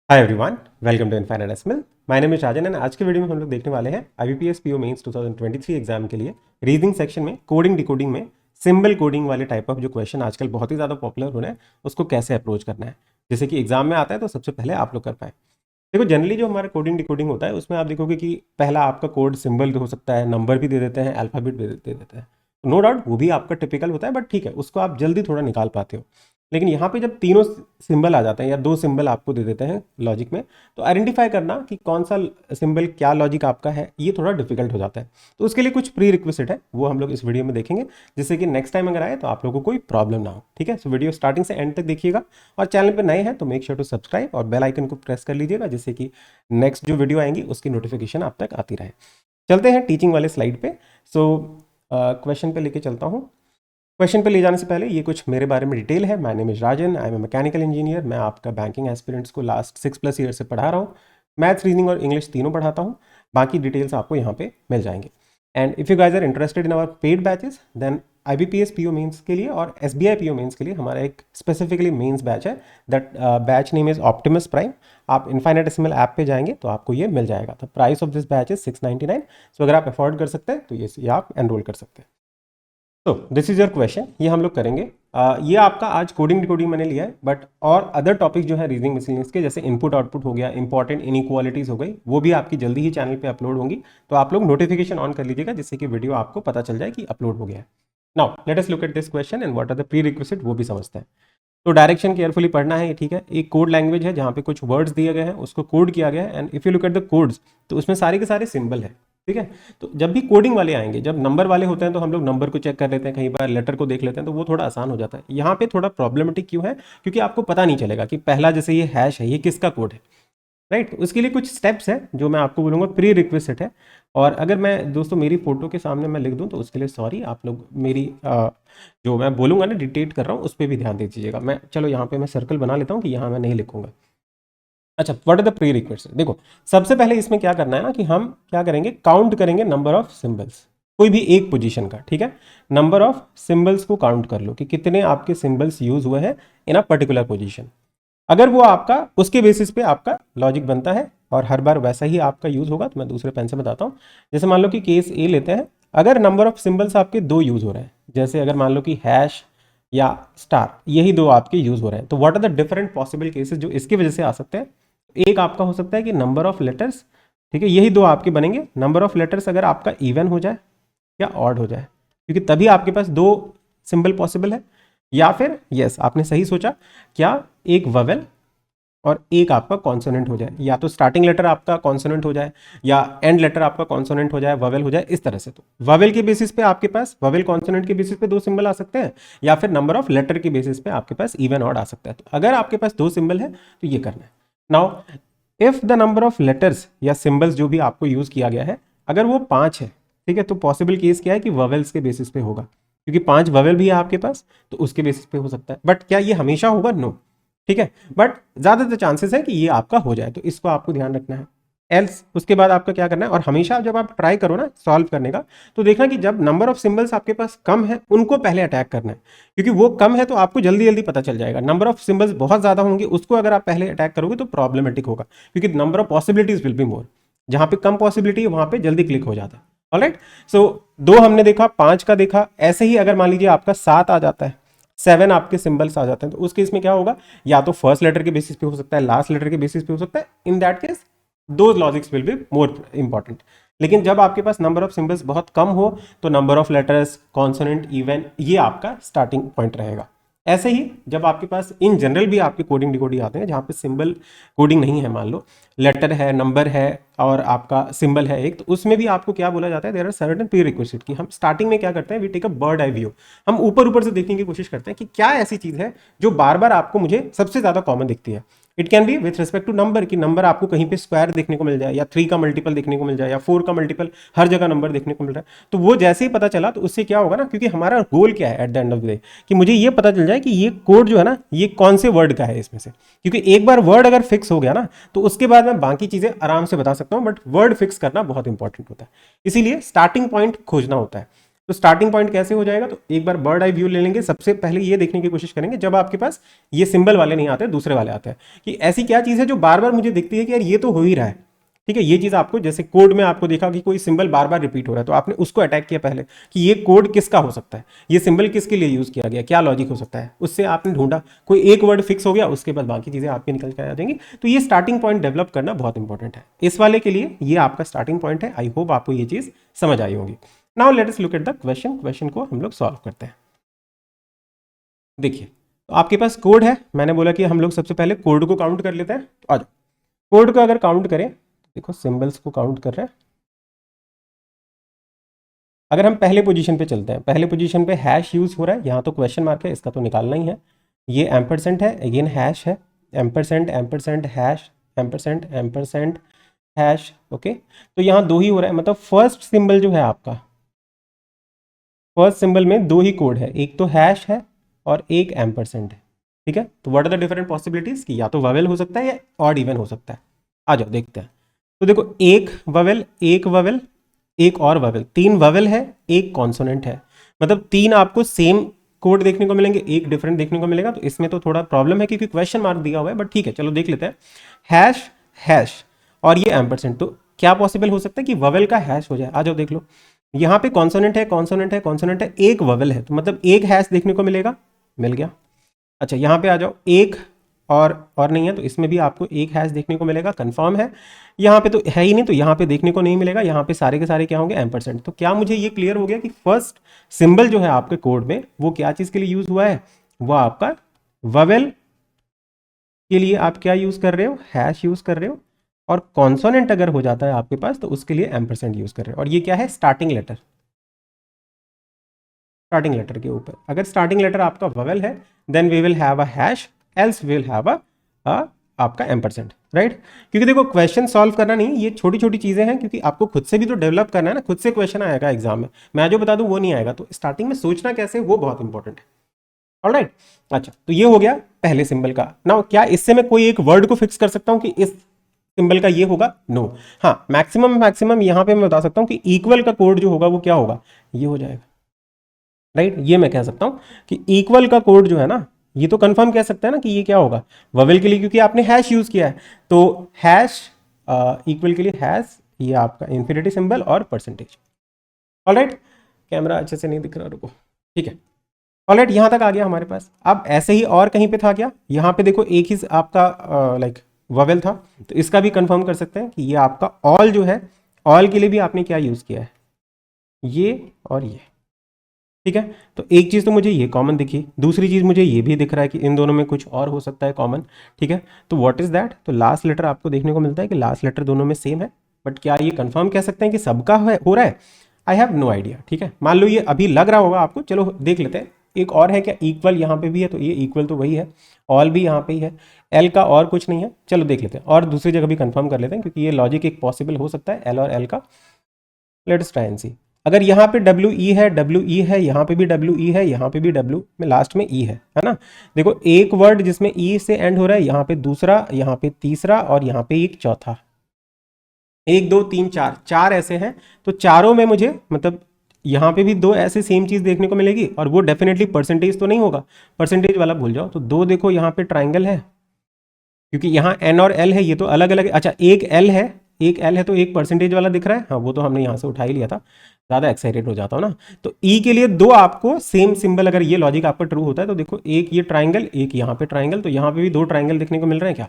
Hi everyone, welcome to infinite SML. My name is Rajan and आज के video में हम लोग देखने वाले हैं आईबीपीएस पीओ मेंस 2023 एग्जाम के लिए रीजनिंग सेक्शन में कोडिंग डिकोडिंग में सिंबल कोडिंग वाले टाइप ऑफ जो क्वेश्चन आजकल बहुत ही ज़्यादा पॉपुलर हो रहे हैं उसको कैसे अप्रोच करना है। जैसे कि एग्जाम में आता है तो सबसे पहले आप लोग कर पाए। देखो, जनरली जो हमारा कोडिंग डिकोडिंग होता है उसमें आप देखोगे कि पहला आपका कोड सिंबल हो सकता है, नंबर भी दे देते हैं, अल्फाबेट भी दे देते हैं। नो डाउट वो भी आपका टिपिकल होता है, बट ठीक है, उसको आप जल्दी थोड़ा निकाल पाते हो। लेकिन यहाँ पे जब तीनों सिंबल आ जाते हैं या दो सिंबल आपको दे देते हैं लॉजिक में, तो आइडेंटिफाई करना कि कौन सा सिंबल क्या लॉजिक आपका है, ये थोड़ा डिफिकल्ट हो जाता है। तो उसके लिए कुछ प्री रिक्विजिट है, वो हम लोग इस वीडियो में देखेंगे, जिससे कि नेक्स्ट टाइम अगर आए तो आप लोगों को कोई प्रॉब्लम ना हो। ठीक है, सो वीडियो स्टार्टिंग से एंड तक देखिएगा और चैनल पर नए हैं तो मेक श्योर टू सब्सक्राइब और बेल आइकन को प्रेस कर लीजिएगा, जिससे कि नेक्स्ट जो वीडियो आएंगी उसकी नोटिफिकेशन आप तक आती रहे। चलते हैं टीचिंग वाले स्लाइड पे। सो क्वेश्चन पे लेके चलता हूँ। क्वेश्चन पे ले जाने से पहले ये कुछ मेरे बारे में डिटेल है। My name is Rajan, I am a mechanical engineer. मैं आपका बैंकिंग एस्पिरेंट्स को लास्ट 6+ ईयर से पढ़ा रहा हूँ। मैथ्स, रीजनिंग और इंग्लिश तीनों पढ़ाता हूँ। बाकी डिटेल्स आपको यहाँ पे मिल जाएंगे। And if you guys are interested in our paid batches, then IBPS PO mains के लिए और SBI PO मेंस के लिए हमारा एक स्पेसिफिकली मेंस बैच है। That batch name is Optimus prime. आप इनफाइनाइट एसएमएल ऐप पे जाएंगे तो आपको ये मिल जाएगा। The price of this batch is 699। सो अगर आप अफोर्ड कर सकते हैं तो ये आप एनरोल कर सकते हैं। तो दिस इज योर क्वेश्चन, ये हम लोग करेंगे। ये आपका आज कोडिंग डिकोडिंग मैंने लिया है, बट और अदर टॉपिक जो है रीजनिंग मिसलेनियस के, जैसे इनपुट आउटपुट हो गया, इंपॉर्टेंट इनइक्वालिटीज हो गई, वो भी आपकी जल्दी ही चैनल पे अपलोड होंगी। तो आप लोग नोटिफिकेशन ऑन कर लीजिएगा, जिससे कि वीडियो आपको पता चल जाए कि अपलोड हो गया है। Now let us look at this question and what are the prerequisite, वो भी समझते हैं। तो डायरेक्शन केयरफुली पढ़ना है, ठीक है। एक कोड लैंग्वेज है जहाँ पे कुछ वर्ड्स दिए गए हैं, उसको कोड किया गया है। And if you look at the codes, तो उसमें सारे के सारे सिंबल है, ठीक है। तो जब भी कोडिंग वाले आएंगे, जब नंबर वाले होते हैं तो हम लोग नंबर को चेक कर लेते हैं, कई बार लेटर को देख लेते हैं, तो वो थोड़ा आसान हो जाता है। यहाँ पे थोड़ा प्रॉब्लमेटिक क्यों है? क्योंकि आपको पता नहीं चलेगा कि पहला जैसे ये हैश है, ये किसका कोड है, राइट। उसके लिए कुछ स्टेप्स हैं जो मैं आपको बोलूँगा, प्री रिक्विजिट है। और अगर मैं दोस्तों मेरी फोटो के सामने मैं लिख दूं तो उसके लिए सॉरी, आप लोग मेरी जो मैं बोलूँगा ना, डिक्टेट कर रहा हूँ, उस पर भी ध्यान दे दीजिएगा। मैं चलो यहाँ पे मैं सर्कल बना लेता हूँ कि यहाँ मैं नहीं लिखूंगा। अच्छा, what are the prerequisite? देखो, सबसे पहले इसमें क्या करना है ना, कि हम क्या करेंगे, काउंट करेंगे नंबर ऑफ सिंबल्स, कोई भी एक पोजीशन का, ठीक है। नंबर ऑफ सिंबल्स को काउंट कर लो कि कितने आपके सिंबल्स यूज हुए हैं इन अ पर्टिकुलर पोजीशन। अगर वो आपका उसके बेसिस पे आपका लॉजिक बनता है और हर बार वैसा ही आपका यूज होगा, तो मैं दूसरे पेन से बताता हूँ। जैसे मान लो कि केस ए लेते हैं, अगर नंबर ऑफ सिंबल्स आपके दो यूज हो रहे हैं, जैसे अगर मान लो कि हैश या स्टार, यही दो आपके यूज हो रहे हैं, तो what are the different possible cases जो इसकी वजह से आ सकते हैं। एक आपका हो सकता है कि नंबर ऑफ लेटर्स, ठीक है, यही दो आपके बनेंगे। नंबर ऑफ लेटर्स अगर आपका इवन हो जाए या ऑड हो जाए, क्योंकि तभी आपके पास दो सिंबल पॉसिबल है। या फिर यस, आपने सही सोचा, क्या एक ववेल और एक आपका कॉन्सोनेंट हो जाए, या तो स्टार्टिंग लेटर आपका कॉन्सोनेंट हो जाए या एंड लेटर आपका कॉन्सोनेंट हो जाए, ववेल हो जाए, इस तरह से। तो ववेल के बेसिस पे आपके पास, ववेल कॉन्सोनेंट के बेसिस पे दो सिंबल आ सकते हैं, या फिर नंबर ऑफ लेटर के बेसिस पे आपके पास इवन ऑड आ सकता है। तो अगर आपके पास दो सिंबल है तो ये करना है। Now if the number of letters या सिंबल्स जो भी आपको यूज किया गया है, अगर वो 5 है, ठीक है, तो पॉसिबल केस क्या है कि ववेल्स के बेसिस पे होगा, क्योंकि 5 ववेल भी है आपके पास, तो उसके बेसिस पे हो सकता है। बट क्या ये हमेशा होगा? नो, ठीक है, बट ज्यादातर चांसेस है कि ये आपका हो जाए, तो इसको आपको ध्यान रखना है। एल्स उसके बाद आपका क्या करना है, और हमेशा जब आप ट्राई करो ना सॉल्व करने का, तो देखना कि जब नंबर ऑफ सिंबल्स आपके पास कम है, उनको पहले अटैक करना है, क्योंकि वो कम है तो आपको जल्दी जल्दी पता चल जाएगा। नंबर ऑफ सिंबल्स बहुत ज्यादा होंगे, उसको अगर आप पहले अटैक करोगे तो प्रॉब्लमेटिक होगा, क्योंकि number of possibilities will be more. जहां पे कम पॉसिबिलिटी है वहां पे जल्दी क्लिक हो जाता है। ऑलराइट, सो दो हमने देखा, 5 का देखा। ऐसे ही अगर मान लीजिए आपका 7 आ जाता है, 7 आपके सिंबल्स आ जाते हैं, तो उस केस में क्या होगा, या तो फर्स्ट लेटर के बेसिस पे हो सकता है, लास्ट लेटर के बेसिस पे हो सकता है। इन दैट केस दो logics will be more important. लेकिन जब आपके पास नंबर ऑफ सिंबल्स बहुत कम हो, तो number of letters, consonant, even, ये आपका स्टार्टिंग पॉइंट रहेगा। ऐसे ही जब आपके पास इन जनरल भी आपके कोडिंग डिकोडिंग आते हैं, जहाँ पे सिंबल कोडिंग नहीं है, मान लो लेटर है, नंबर है और आपका सिंबल है एक, तो उसमें भी आपको क्या बोला जाता है, there are certain prerequisite, कि हम स्टार्टिंग में क्या करते हैं, we take a bird eye view. हम ऊपर ऊपर से देखने की कोशिश करते हैं कि क्या ऐसी चीज है जो बार बार आपको, मुझे सबसे ज्यादा कॉमन दिखती है। It can be with respect to number, कि नंबर आपको कहीं पे स्क्वायर देखने को मिल जाए, या 3 का मल्टीपल देखने को मिल जाए, या 4 का मल्टीपल, हर जगह नंबर देखने को मिल रहा है। तो वो जैसे ही पता चला, तो उससे क्या होगा ना, क्योंकि हमारा गोल क्या है at the end of the day, कि मुझे ये पता चल जाए कि ये कोड जो है ना, ये कौन से वर्ड का है इसमें से। क्योंकि एक बार वर्ड अगर फिक्स हो गया ना, तो उसके बाद मैं बाकी चीजें आराम से बता सकता हूं, बट वर्ड फिक्स करना बहुत इंपॉर्टेंट होता है। इसीलिए स्टार्टिंग पॉइंट खोजना होता है। तो स्टार्टिंग पॉइंट कैसे हो जाएगा, तो एक बार बर्ड आई व्यू ले लेंगे। सबसे पहले ये देखने की कोशिश करेंगे जब आपके पास ये सिंबल वाले नहीं आते, दूसरे वाले आते हैं, कि ऐसी क्या चीज़ है जो बार बार मुझे दिखती है कि यार ये तो हो ही रहा है। ठीक है, ये चीज़ आपको, जैसे कोड में आपको देखा कि कोई सिंबल बार बार रिपीट हो रहा है, तो आपने उसको अटैक किया पहले कि ये कोड किसका हो सकता है, ये सिंबल किसके लिए यूज़ किया गया, क्या लॉजिक हो सकता है, उससे आपने ढूंढा, कोई एक वर्ड फिक्स हो गया, उसके बाद बाकी चीज़ें आपकी निकल के आ जाएंगी। तो ये स्टार्टिंग पॉइंट डेवलप करना बहुत इंपॉर्टेंट है। इस वाले के लिए ये आपका स्टार्टिंग पॉइंट है। आई होप आपको ये चीज़ समझ आई होगी। Now let us look at the question को हम लोग सॉल्व करते हैं। देखिए, तो आपके पास कोड है, मैंने बोला कि हम लोग सबसे पहले कोड को काउंट कर लेते हैं। तो आ जाओ, कोड को अगर काउंट करें, देखो सिंबल्स को काउंट कर रहे हैं। अगर हम पहले पोजीशन पे चलते हैं, पहले पोजीशन पे हैश यूज हो रहा है, यहाँ तो क्वेश्चन मार्क है, इसका तो निकालना ही है। ये एम्परसेंट है, अगेन हैश है, ampersand ampersand hash, ampersand ampersand hash. Okay, तो यहाँ दो ही हो रहा है, मतलब फर्स्ट सिंबल जो है आपका, फर्स्ट सिंबल में दो ही कोड है, एक तो हैश है और एक एम्परसेंट है। ठीक है, तो what are the different possibilities, कि या तो ववेल हो सकता है या ऑड इवन हो सकता है। आ जाओ देखते हैं। तो देखो, एक ववेल, एक ववेल, एक और ववेल, तीन ववेल है, एक कॉन्सोनेंट है, मतलब तीन आपको सेम कोड देखने को मिलेंगे, एक डिफरेंट देखने को मिलेगा। तो इसमें तो थोड़ा प्रॉब्लम है क्योंकि क्वेश्चन मार्क दिया हुआ है, बट ठीक है, चलो देख लेते हैं। हैश हैश और ये एम्परसेंट, तो क्या पॉसिबल हो सकता है कि ववेल का हैश हो जाए। आ जाओ देख लो, यहाँ पे कॉन्सोनेंट है, कॉन्सोनेंट है, कॉन्सोनेंट है, एक ववेल है, तो मतलब एक हैश देखने को मिलेगा, मिल गया। अच्छा, यहाँ पे आ जाओ, एक और नहीं है, तो इसमें भी आपको एक हैश देखने को मिलेगा, कंफर्म है। यहाँ पे तो है ही नहीं, तो यहाँ पे देखने को नहीं मिलेगा। यहाँ पे सारे के सारे क्या होंगे, एम्परसेंट। तो क्या मुझे ये क्लियर हो गया कि फर्स्ट सिंबल जो है आपके कोड में, वो क्या चीज़ के लिए यूज हुआ है, वो आपका ववेल के लिए आप क्या यूज कर रहे हो, हैश यूज कर रहे हो। और कॉन्सोनेंट अगर हो जाता है आपके पास, तो उसके लिए एम्परसेंट यूज कर रहे हो। और ये क्या है, स्टार्टिंग लेटर, स्टार्टिंग लेटर के ऊपर अगर स्टार्टिंग लेटर आपका ववेल है, then we will have a hash, else we will have a आपका एम्परसेंट, राइट। क्योंकि देखो, क्वेश्चन सॉल्व करना नहीं, ये छोटी छोटी चीजें हैं, क्योंकि आपको खुद से भी तो डेवलप करना है ना, खुद से क्वेश्चन आएगा एग्जाम में, मैं जो बता दूं वो नहीं आएगा। तो स्टार्टिंग में सोचना कैसे, वो बहुत इंपॉर्टेंट है। ऑलराइट, अच्छा, तो ये हो गया पहले सिंबल का। नाउ क्या इससे मैं कोई एक वर्ड को फिक्स कर सकता हूं कि इस सिंबल का ये होगा, नो। हाँ, मैक्सिमम यहां पे मैं बता सकता हूं कि इक्वल का कोड जो होगा वो क्या होगा, ये हो जाएगा, राइट। ये मैं कह सकता हूं कि इक्वल का कोड जो है ना, ये तो कंफर्म कह सकते हैं ना कि ये क्या होगा, ववेल के लिए, क्योंकि आपने हैश यूज किया है। तो हैश इक्वल के लिए हैश, ये आपका इंफिनिटी सिंबल और परसेंटेज। ऑलराइट, कैमरा अच्छे से नहीं दिख रहा, रुको, ठीक है। ऑलराइट, यहां तक आ गया हमारे पास। अब ऐसे ही और कहीं पे था क्या, यहां पे देखो एक ही आपका लाइक ववेल था, तो इसका भी कंफर्म कर सकते हैं कि ये आपका ऑल जो है, ऑल के लिए भी आपने क्या यूज किया है, ये और ये। ठीक है, तो एक चीज़ तो मुझे ये कॉमन दिखी, दूसरी चीज़ मुझे ये भी दिख रहा है कि इन दोनों में कुछ और हो सकता है कॉमन। ठीक है, तो व्हाट इज दैट, तो लास्ट लेटर आपको देखने को मिलता है कि लास्ट लेटर दोनों में सेम है, बट क्या ये कंफर्म कह सकते हैं कि सबका हो रहा है, आई हैव नो आइडिया। ठीक है, मान लो ये अभी लग रहा होगा आपको, चलो देख लेते हैं। एक और है क्या, इक्वल यहाँ पे भी है, तो ये इक्वल तो वही है, ऑल भी यहाँ पे ही है, एल का और कुछ नहीं है। चलो देख लेते हैं, और दूसरी जगह भी कंफर्म कर लेते हैं, क्योंकि ये लॉजिक एक पॉसिबल हो सकता है, एल और एल का। लेट्स ट्राई एंड सी। अगर यहाँ पे डब्ल्यू ई है, डब्ल्यू ई है, यहाँ पे भी डब्ल्यू ई है, यहाँ पे भी डब्ल्यू में लास्ट में ई है ना। देखो, एक वर्ड जिसमें ई से एंड हो रहा है, यहाँ पे दूसरा, यहाँ पे तीसरा, और यहाँ पे एक चौथा, एक दो तीन चार, चार ऐसे हैं। तो चारों में मुझे, मतलब यहाँ पे भी दो ऐसे सेम चीज देखने को मिलेगी, और वो डेफिनेटली परसेंटेज तो नहीं होगा, परसेंटेज वाला भूल जाओ। तो दो देखो, यहाँ पे ट्राइंगल है, क्योंकि यहाँ एन और एल है, ये तो अलग अलग है। अच्छा, एक एल है, एक एल है, तो एक परसेंटेज वाला दिख रहा है, हाँ वो तो हमने यहाँ से उठा ही लिया था, ज़्यादा एक्साइटेड हो जाता हूँ ना। तो ई के लिए दो आपको सेम सिंबल, अगर ये लॉजिक आपका ट्रू होता है, तो देखो एक ये ट्राइंगल, एक यहाँ पे ट्राइंगल, तो यहाँ पे भी दो ट्राइंगल देखने को मिल रहे हैं क्या।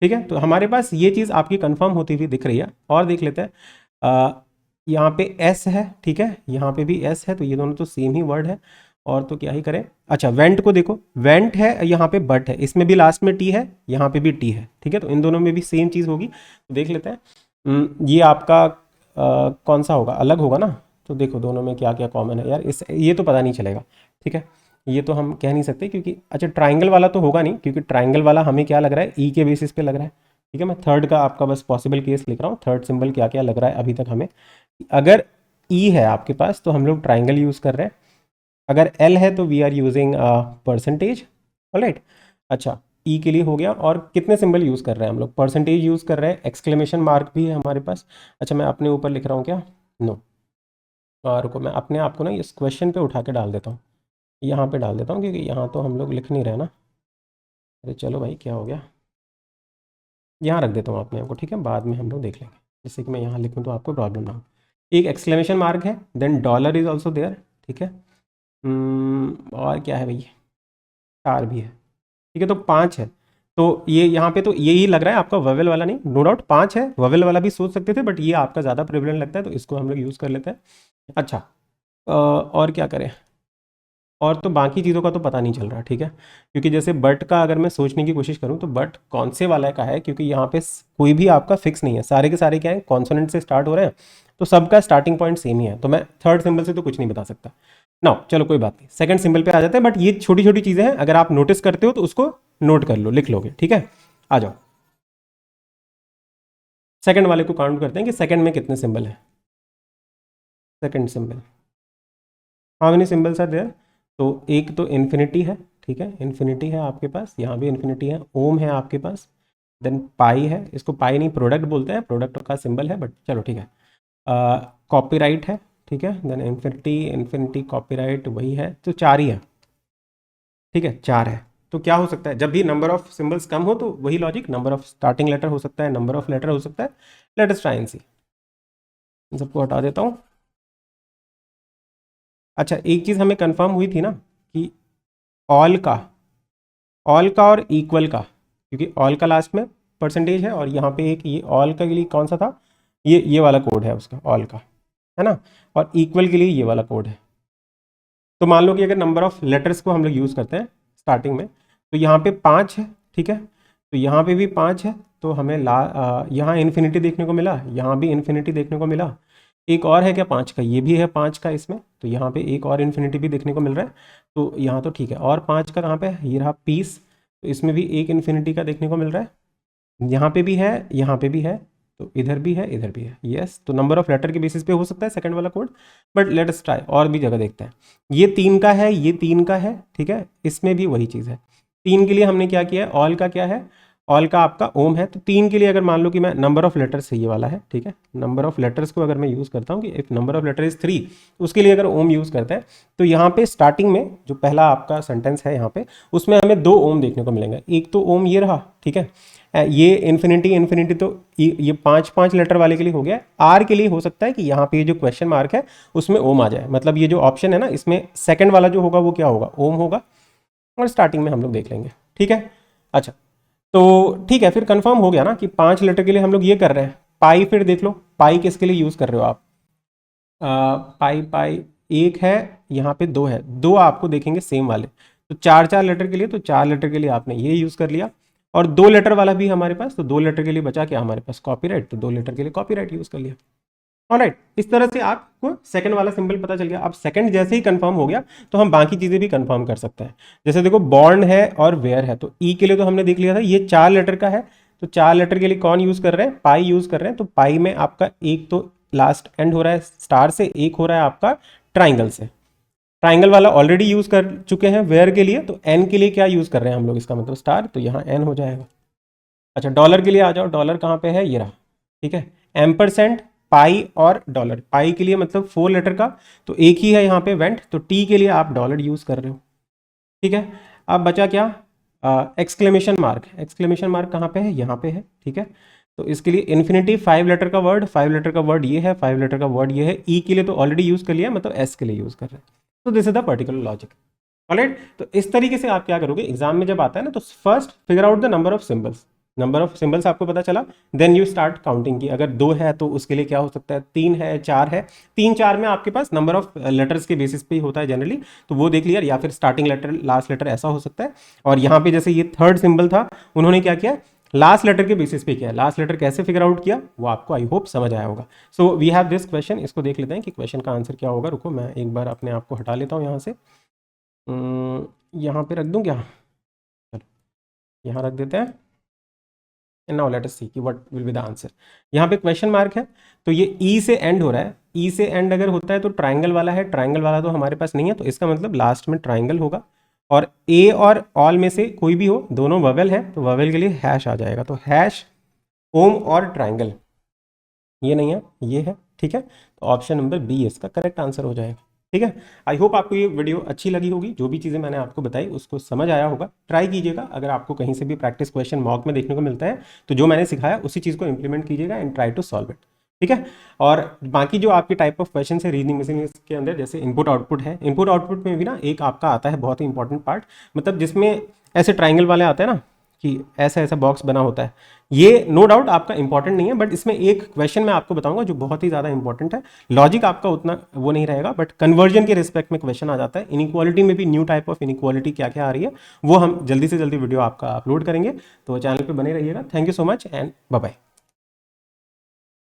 ठीक है, तो हमारे पास ये चीज़ आपकी कंफर्म होती हुई दिख रही है। और देख लेते हैं, यहाँ पे एस है, ठीक है, यहाँ पे भी एस है, तो ये दोनों तो सेम ही वर्ड है, और तो क्या ही करें। अच्छा, वेंट को देखो, वेंट है, यहाँ पे बट है, इसमें भी लास्ट में टी है, यहाँ पे भी टी है। ठीक है, तो इन दोनों में भी सेम चीज़ होगी, तो देख लेते हैं। ये आपका कौन सा होगा, अलग होगा ना। तो देखो दोनों में क्या क्या कॉमन है यार, इस ये तो पता नहीं चलेगा। ठीक है, ये तो हम कह नहीं सकते, क्योंकि अच्छा ट्राइंगल वाला तो होगा नहीं, क्योंकि ट्राइंगल वाला हमें क्या लग रहा है, ई के बेसिस पे लग रहा है। ठीक है, मैं थर्ड का आपका बस पॉसिबल केस लिख रहा हूँ, थर्ड सिंबल क्या क्या लग रहा है अभी तक हमें। अगर ई है आपके पास, तो हम लोग ट्राइंगल यूज़ कर रहे हैं, अगर एल है तो we are using percentage. Alright, अच्छा ई के लिए हो गया। और कितने सिंबल यूज़ कर रहे हैं हम लोग, परसेंटेज यूज़ कर रहे हैं, एक्सक्लेमेशन मार्क भी है हमारे पास। अच्छा, मैं अपने ऊपर लिख रहा हूँ क्या, नो। रुको मैं अपने आप को ना इस क्वेश्चन पे उठा के डाल देता हूँ, यहाँ पे डाल देता हूँ, क्योंकि यहाँ तो हम लोग लिख नहीं रहे ना। अरे चलो भाई, क्या हो गया, यहाँ रख देता हूँ अपने आप को, ठीक है, बाद में हम लोग देख लेंगे। जैसे कि मैं यहाँ लिखूँ तो आपको प्रॉब्लम ना हो। एक एक्सक्लेमेशन मार्क है, then dollar is also there, ठीक है। और क्या है भाई, स्टार भी है, ठीक है। तो 5 है, तो ये यहाँ पे तो यही लग रहा है आपका ववेल वाला नहीं, नो डाउट 5 है, ववेल वाला भी सोच सकते थे, बट ये आपका ज़्यादा प्रेवलेंट लगता है, तो इसको हम लोग यूज़ कर लेते हैं। अच्छा, और क्या करें, और तो बाकी चीज़ों का तो पता नहीं चल रहा, ठीक है। क्योंकि जैसे बट का अगर मैं सोचने की कोशिश करूँ तो बट कौन से वाला का है, क्योंकि यहाँ पे कोई भी आपका फिक्स नहीं है, सारे के सारे क्या है, कॉन्सोनेंट से स्टार्ट हो रहे हैं, तो सबका स्टार्टिंग पॉइंट सेम ही है, तो मैं थर्ड सिंबल से तो कुछ नहीं बता सकता ना। चलो कोई बात नहीं, सेकंड सिंबल पे आ जाते हैं, बट ये छोटी छोटी चीज़ें हैं, अगर आप नोटिस करते हो तो उसको नोट कर लो, लिख लोगे, ठीक है। आ जाओ, सेकंड वाले को काउंट करते हैं कि सेकंड में कितने सिंबल है। Second symbol, how many symbols are there. तो एक तो इन्फिनिटी है, ठीक है, इन्फिनिटी है आपके पास, यहाँ भी इन्फिनिटी है, ओम है आपके पास, देन पाई है, इसको पाई नहीं प्रोडक्ट बोलते हैं, प्रोडक्ट का सिंबल है, बट चलो ठीक है। कॉपीराइट है, ठीक है, देन इन्फिनिटी, इन्फिनिटी, कॉपीराइट, वही है, तो 4 ही है, ठीक है, 4 है। तो क्या हो सकता है, जब भी नंबर ऑफ सिंबल्स कम हो तो वही logic, number of starting letter हो सकता है, नंबर ऑफ लेटर हो सकता है। Let us try and see, इन सबको हटा देता हूँ। अच्छा, एक चीज़ हमें कंफर्म हुई थी ना कि ऑल का, ऑल का और इक्वल का, क्योंकि ऑल का लास्ट में परसेंटेज है, और यहाँ पे एक ये ऑल का के लिए कौन सा था, ये वाला कोड है उसका, ऑल का, है ना, और इक्वल के लिए ये वाला कोड है। तो मान लो कि अगर नंबर ऑफ लेटर्स को हम लोग यूज़ करते हैं स्टार्टिंग में, तो यहाँ पे 5 है, ठीक है, तो यहाँ पे भी 5 है, तो हमें यहाँ इन्फिनिटी देखने को मिला, यहाँ भी इन्फिनिटी देखने को मिला, एक और है क्या 5 का, ये भी है 5 का इसमें, तो यहाँ पे एक और इन्फिनिटी भी देखने को मिल रहा है, तो यहाँ तो ठीक है। और 5 का कहाँ पे है, ये रहा पीस, तो इसमें भी एक इन्फिनिटी का देखने को मिल रहा है, यहाँ पे भी है, यहाँ पे भी है, तो इधर भी है, इधर भी है, यस। तो नंबर ऑफ लेटर के बेसिस पे हो सकता है सेकंड वाला code, but let us try और भी जगह देखते हैं। ये 3 का है, ये 3 का है, ठीक है, इसमें भी वही चीज़ है। 3 के लिए हमने क्या किया है, ऑल का क्या है, ऑल का आपका ओम है, तो 3 के लिए अगर मान लो कि मैं नंबर ऑफ लेटर्स ये वाला है, ठीक है, नंबर ऑफ लेटर्स को अगर मैं यूज़ करता हूँ कि if number of letter is 3, उसके लिए अगर ओम यूज़ करते हैं, तो यहाँ पे स्टार्टिंग में जो पहला आपका सेंटेंस है यहाँ पे, उसमें हमें 2 ओम देखने को मिलेंगे। एक तो ओम ये रहा, ठीक है, ये इन्फिनिटी, इन्फिनिटी तो ये 5 लेटर वाले के लिए हो गया। आर के लिए हो सकता है कि यहाँ पे जो क्वेश्चन मार्क है उसमें ओम आ जाए, मतलब ये जो ऑप्शन है ना, इसमें सेकंड वाला जो होगा वो क्या होगा, ओम होगा, और स्टार्टिंग में हम लोग देख लेंगे, ठीक है। अच्छा, तो ठीक है, फिर कंफर्म हो गया ना कि 5 लेटर के लिए हम लोग ये कर रहे हैं। पाई फिर देख लो, पाई किसके लिए यूज़ कर रहे हो आप, पाई पाई एक है, यहाँ पे 2 है, 2 आपको देखेंगे सेम वाले, तो 4 लेटर के लिए, तो 4 लेटर के लिए आपने ये यूज़ कर लिया, और 2 लेटर वाला भी हमारे पास, तो 2 लेटर के लिए बचा क्या हमारे पास, कॉपीराइट, तो 2 लेटर के लिए कॉपीराइट यूज़ कर लिया। ऑलराइट, इस तरह से आपको सेकंड वाला सिंबल पता चल गया। अब सेकंड जैसे ही कंफर्म हो गया तो हम बाकी चीज़ें भी कंफर्म कर सकते हैं। जैसे देखो, बॉन्ड है और वेयर है, तो ई के लिए तो हमने देख लिया था, ये 4 लेटर का है, तो 4 लेटर के लिए कौन यूज़ कर रहे हैं, पाई यूज़ कर रहे हैं, तो पाई में आपका एक तो लास्ट एंड हो रहा है स्टार से, एक हो रहा है आपका ट्राइंगल से, ट्राइंगल वाला ऑलरेडी यूज़ कर चुके हैं वेयर के लिए, तो एन के लिए क्या यूज़ कर रहे हैं हम लोग, इसका मतलब स्टार, तो यहाँ एन हो जाएगा। अच्छा, डॉलर के लिए आ जाओ, डॉलर कहाँ पे है, ये रहा, ठीक है, एम्परसेंट, पाई और डॉलर, पाई के लिए मतलब 4 लेटर का, तो एक ही है यहाँ पे वेंट, तो टी के लिए आप डॉलर यूज़ कर रहे हो, ठीक है। अब बचा क्या, एक्सक्लेमेशन मार्क, एक्सक्लेमेशन मार्क कहाँ पे है, यहाँ पे है, ठीक है, तो इसके लिए इन्फिनिटी 5 लेटर का वर्ड, 5 लेटर का वर्ड ये है, 5 लेटर का वर्ड ये है, ई के लिए तो ऑलरेडी यूज़ कर लिया, मतलब एस के लिए यूज़ कर रहे हैं, तो this is the particular logic. Alright, तो इस तरीके से आप क्या करोगे, एग्जाम में जब आता है ना, तो first figure out the number of symbols, number of symbols आपको पता चला, देन यू स्टार्ट काउंटिंग की, अगर 2 है तो उसके लिए क्या हो सकता है, 3 है, 4 है, 3 4 में आपके पास नंबर ऑफ लेटर्स के बेसिस पे ही होता है जनरली, तो वो देख लिया, या फिर स्टार्टिंग लेटर लास्ट लेटर ऐसा हो सकता है। और यहाँ पे जैसे ये थर्ड सिंबल था, उन्होंने क्या किया, लास्ट लेटर के बेसिस पे किया, लास्ट लेटर कैसे फिगर आउट किया वो आपको आई होप समझ आया होगा। So we have this question, इसको देख लेते हैं कि क्वेश्चन का आंसर क्या होगा। रुको मैं एक बार अपने आप को हटा लेता हूँ यहाँ से, यहाँ पे रख दूँ क्या, चलो यहाँ रख देते हैं, एंड नाउ लेट अस सी कि what will be the answer. यहाँ पे क्वेश्चन मार्क है, तो ये ई से एंड हो रहा है, ई से एंड अगर होता है तो ट्राइंगल वाला है, ट्राइंगल वाला तो हमारे पास नहीं है, तो इसका मतलब लास्ट में ट्राइंगल होगा, और ए और ऑल में से कोई भी हो, दोनों ववेल है, तो ववेल के लिए हैश आ जाएगा, तो हैश ओम और ट्राइंगल, ये नहीं है, ये है, ठीक है, तो ऑप्शन नंबर बी इसका करेक्ट आंसर हो जाएगा। ठीक है, आई होप आपको ये वीडियो अच्छी लगी होगी, जो भी चीज़ें मैंने आपको बताई उसको समझ आया होगा। ट्राई कीजिएगा, अगर आपको कहीं से भी प्रैक्टिस क्वेश्चन मॉक में देखने को मिलता है तो जो मैंने सिखाया उसी चीज़ को इंप्लीमेंट कीजिएगा and try to solve it. ठीक है, और बाकी जो आपकी टाइप ऑफ क्वेश्चन है रीजनिंग मशीन के अंदर, जैसे इनपुट आउटपुट है, इनपुट आउटपुट में भी ना एक आपका आता है बहुत ही इंपॉर्टेंट पार्ट, मतलब जिसमें ऐसे ट्राइंगल वाले आते हैं ना कि ऐसा ऐसा बॉक्स बना होता है, ये नो डाउट आपका इंपॉर्टेंट नहीं है, बट इसमें एक क्वेश्चन मैं आपको बताऊंगा जो बहुत ही ज़्यादा इंपॉर्टेंट है। लॉजिक आपका उतना वो नहीं रहेगा, बट कन्वर्जन के रिस्पेक्ट में क्वेश्चन आ जाता है। इनइक्वालिटी में भी न्यू टाइप ऑफ इनइक्वालिटी क्या क्या आ रही है वो हम जल्दी से जल्दी वीडियो आपका अपलोड करेंगे, तो चैनल पर बने रहिएगा। Thank you so much and bye bye.